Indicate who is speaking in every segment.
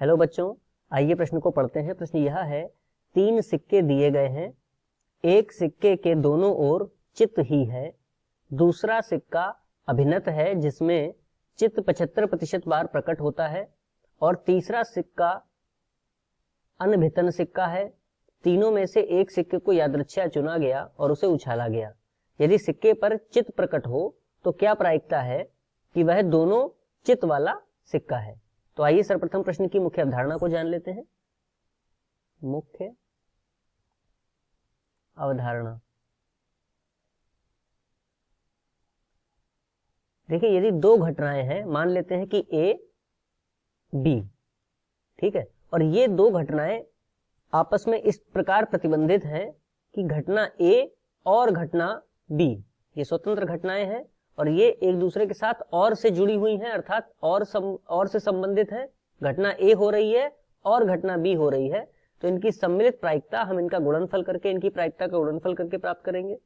Speaker 1: Hello बच्चों, आइए प्रश्न को पढ़ते हैं। प्रश्न यह है, 3 सिक्के दिए गए हैं। एक सिक्के के दोनों ओर चित ही है, दूसरा सिक्का अभिनत है जिसमें चित 75% बार प्रकट होता है, और तीसरा सिक्का अनभितन सिक्का है। तीनों में से एक सिक्के को यादृच्छया चुना गया और उसे उछाला गया। यदि सिक्के पर चित प्रकट हो तो क्या प्रायिकता है कि वह दोनों चित वाला सिक्का है। तो आइए सर्वप्रथम प्रश्न की मुख्य अवधारणा को जान लेते हैं। मुख्य अवधारणा, देखिए यदि दो घटनाएं हैं, मान लेते हैं कि ए बी, ठीक है, और ये दो घटनाएं आपस में इस प्रकार प्रतिबंधित हैं कि घटना ए और घटना बी ये स्वतंत्र घटनाएं हैं और ये एक दूसरे के साथ और से जुड़ी हुई हैं, अर्थात और से संबंधित हैं। घटना ए हो रही है और घटना बी हो रही है, तो इनकी सम्मिलित प्रायिकता हम इनका गुणनफल करके, इनकी प्रायिकता का गुणनफल करके प्राप्त करेंगे।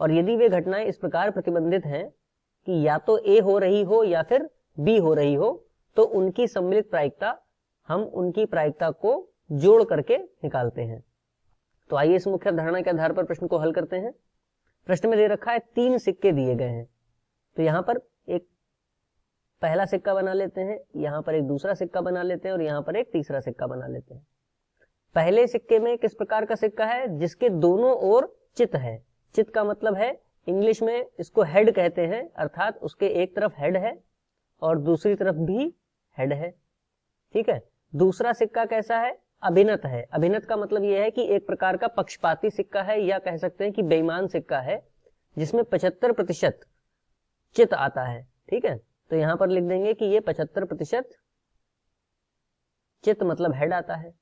Speaker 1: और यदि वे घटनाएं इस प्रकार प्रतिबंधित हैं कि या तो ए हो रही हो या फिर बी हो रही हो, तो उनकी सम्मिलित प्रायिकता हम उनकी प्रायिकता को जोड़ करके निकालते हैं। तो आइए इस मुख्य अवधारणा के आधार पर प्रश्न को हल करते हैं। प्रश्न में दे रखा है 3 सिक्के दिए गए हैं, तो यहां पर एक पहला सिक्का बना लेते हैं, यहां पर एक दूसरा सिक्का बना लेते हैं और यहां पर एक तीसरा सिक्का बना लेते हैं। पहले सिक्के में किस प्रकार का सिक्का है? जिसके दोनों ओर चित है। चित का मतलब है, इंग्लिश में इसको हेड कहते हैं, अर्थात उसके एक तरफ हेड है और दूसरी तरफ भी हेड है, ठीक है। दूसरा सिक्का कैसा है? अभिनत है। अभिनत का मतलब यह है कि एक प्रकार का पक्षपाती सिक्का है, या कह सकते हैं कि बेईमान सिक्का है, जिसमें 75% चित आता है, ठीक है। तो यहां पर लिख देंगे कि ये 75% चित मतलब हेड आता है।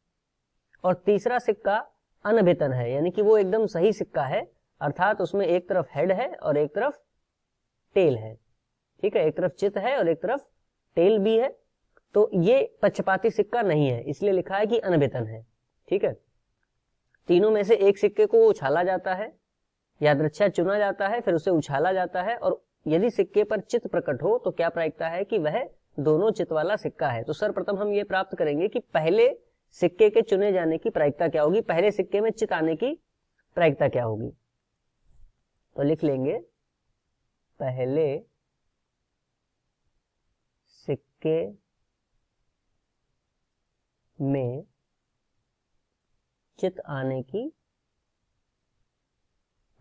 Speaker 1: और तीसरा सिक्का अनभितन है, यानी कि वो एकदम सही सिक्का है, अर्थात उसमें एक तरफ हेड है और एक तरफ टेल है, ठीक है। एक तरफ चित है और एक तरफ टेल भी है, तो ये पक्षपाती सिक्का नहीं है, इसलिए लिखा है कि अनभितन है, ठीक है। तीनों में से एक सिक्के को उछाला जाता है, यादृच्छया चुना जाता है, फिर उसे उछाला जाता है, और यदि सिक्के पर चित प्रकट हो तो क्या प्रायिकता है कि वह दोनों चित वाला सिक्का है। तो सर्वप्रथम हम ये प्राप्त करेंगे कि पहले सिक्के के चुने जाने की प्रायिकता क्या होगी, पहले सिक्के में चित आने की प्रायिकता क्या होगी। तो लिख लेंगे, पहले सिक्के में चित आने की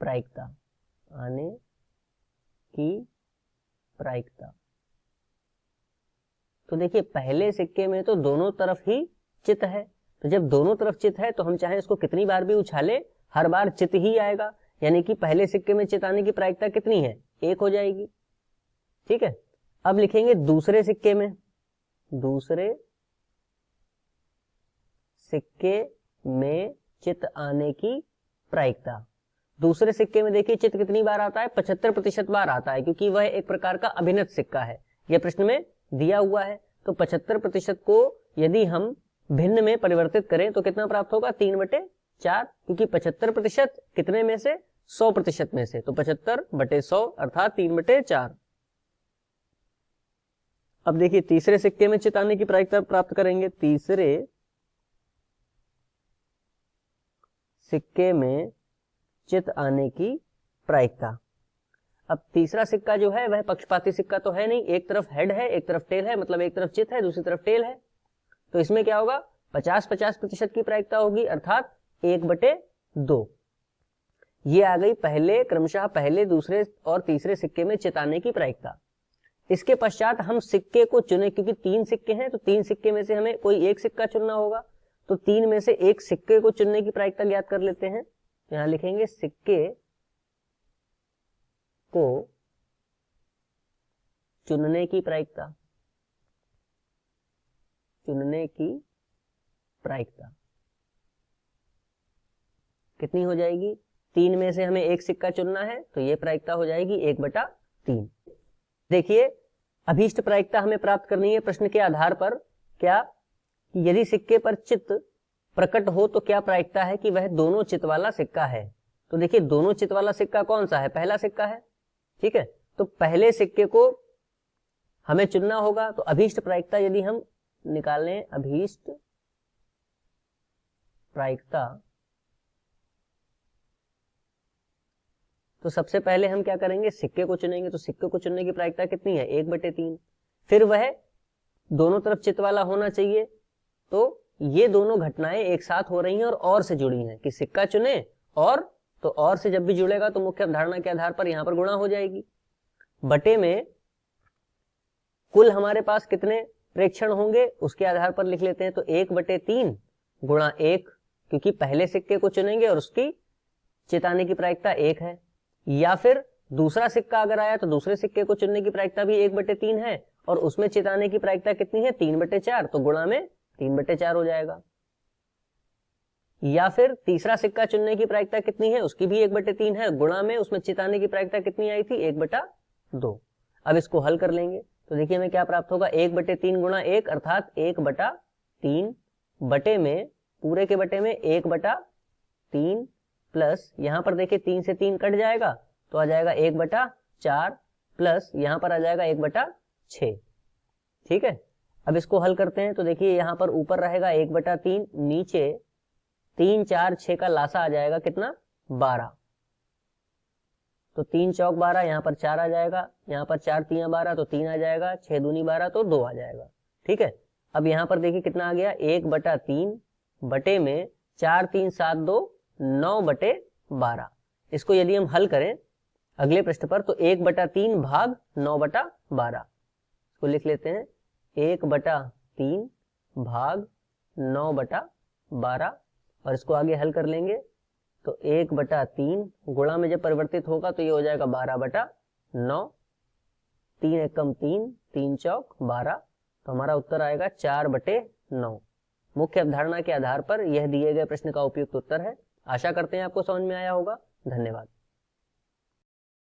Speaker 1: प्रायिकता, आने की प्रायिकता। तो देखिए पहले सिक्के में तो दोनों तरफ ही चित है, तो जब दोनों तरफ चित है तो हम चाहे इसको कितनी बार भी उछाले, हर बार चित ही आएगा, यानी कि पहले सिक्के में चित आने की प्रायिकता कितनी है? 1 हो जाएगी, ठीक है। अब लिखेंगे दूसरे सिक्के में, दूसरे सिक्के में चित आने की प्रायिकता। दूसरे सिक्के में देखिए चित कितनी बार आता है? 75% बार आता है, क्योंकि वह एक प्रकार का अभिनत सिक्का है, यह प्रश्न में दिया हुआ है। तो 75% को यदि हम भिन्न में परिवर्तित करें तो कितना प्राप्त होगा? 3/4, क्योंकि 75% कितने में से? 100% में से, तो 75/100 अर्थात 3/4। अब देखिए तीसरे सिक्के में चित आने की प्रायिकता प्राप्त करेंगे। तीसरे सिक्के में चित आने की प्रायिकता। अब तीसरा सिक्का जो है वह पक्षपाती सिक्का तो है नहीं, एक तरफ हेड है एक तरफ टेल है, मतलब एक तरफ चित है दूसरी तरफ टेल है, तो इसमें क्या होगा? 50-50% की प्रायिकता होगी, अर्थात 1/2। ये आ गई पहले, क्रमशः पहले, दूसरे और तीसरे सिक्के में चित आने की प्रायिकता। इसके पश्चात हम सिक्के को चुने, क्योंकि 3 सिक्के हैं तो 3 सिक्के में से हमें कोई एक सिक्का चुनना होगा, तो 3 में से एक सिक्के को चुनने की प्रायिकता ज्ञात कर लेते हैं। यहां लिखेंगे सिक्के को चुनने की प्रायिकता, चुनने की प्रायिकता कितनी हो जाएगी? 3 में से हमें एक सिक्का चुनना है, तो ये प्रायिकता हो जाएगी 1/3। देखिए अभीष्ट प्रायिकता हमें प्राप्त करनी है प्रश्न के आधार पर। क्या? यदि सिक्के पर चित प्रकट हो तो क्या प्रायिकता है कि वह दोनों चित वाला सिक्का है। तो देखिए दोनों चित वाला सिक्का कौन सा है? पहला सिक्का है, ठीक है। तो पहले सिक्के को हमें चुनना होगा, तो अभीष्ट प्रायिकता यदि हम निकालें अभीष्ट प्रायिकता, तो सबसे पहले हम क्या करेंगे, सिक्के को चुनेंगे। तो सिक्के को चुनने की प्रायिकता कितनी है, 1/3। फिर वह दोनों तरफ चित वाला होना चाहिए। तो ये दोनों घटनाएं एक साथ हो रही हैं और से जुड़ी हैं कि सिक्का चुने और, तो और से जब भी जुड़ेगा तो मुख्य अवधारणा के आधार पर यहां पर गुणा हो जाएगी। बटे में कुल हमारे पास कितने प्रेक्षण होंगे उसके आधार पर लिख लेते हैं। तो 1/3 गुणा 1, क्योंकि पहले सिक्के को चुनेंगे और उसकी चिताने की प्रायिकता 1 है। या फिर दूसरा सिक्का अगर आया तो दूसरे सिक्के को चुनने की प्रायिकता भी 1/3 है और उसमें चिताने की प्रायिकता कितनी है, 3/4, तो गुणा में 3/4 हो जाएगा। या फिर तीसरा सिक्का चुनने की प्रायिकता कितनी है, उसकी भी 1/3 है, गुणा में उसमें चिताने की प्रायिकता कितनी आई थी, 1/2। अब इसको हल कर लेंगे तो देखिए हमें क्या प्राप्त होगा, 1/3 गुणा 1 अर्थात 1/3 बटे में, पूरे के बटे में 1/3 प्लस यहां पर देखिए 3 से 3 कट जाएगा तो आ जाएगा 1/4 प्लस यहां पर आ जाएगा 1/6। ठीक है, अब इसको हल करते हैं तो देखिए यहां पर ऊपर रहेगा 1/3, नीचे 3 4 6 का लासा आ जाएगा कितना, 12। तो 3 चौक 12, यहाँ पर 4 आ जाएगा, यहाँ पर 4 3 12 तो 3 आ जाएगा, 6 दूनी 12 तो 2 आ जाएगा। ठीक है, अब यहाँ पर देखिए कितना आ गया, 1/3 बटे में 4 3 7 2 9/12। इसको यदि हम हल करें अगले पृष्ठ पर तो 1/3 भाग 9/12, इसको लिख लेते हैं 1/3 भाग 9/12 और इसको आगे हल कर लेंगे तो 1/3 गुणा में जब परिवर्तित होगा तो ये हो जाएगा 12/9, 3 एकम 3, 3 चौक 12, तो हमारा उत्तर आएगा 4/9। मुख्य अवधारणा के आधार पर यह दिए गए प्रश्न का उपयुक्त उत्तर है। आशा करते हैं आपको समझ में आया होगा। धन्यवाद।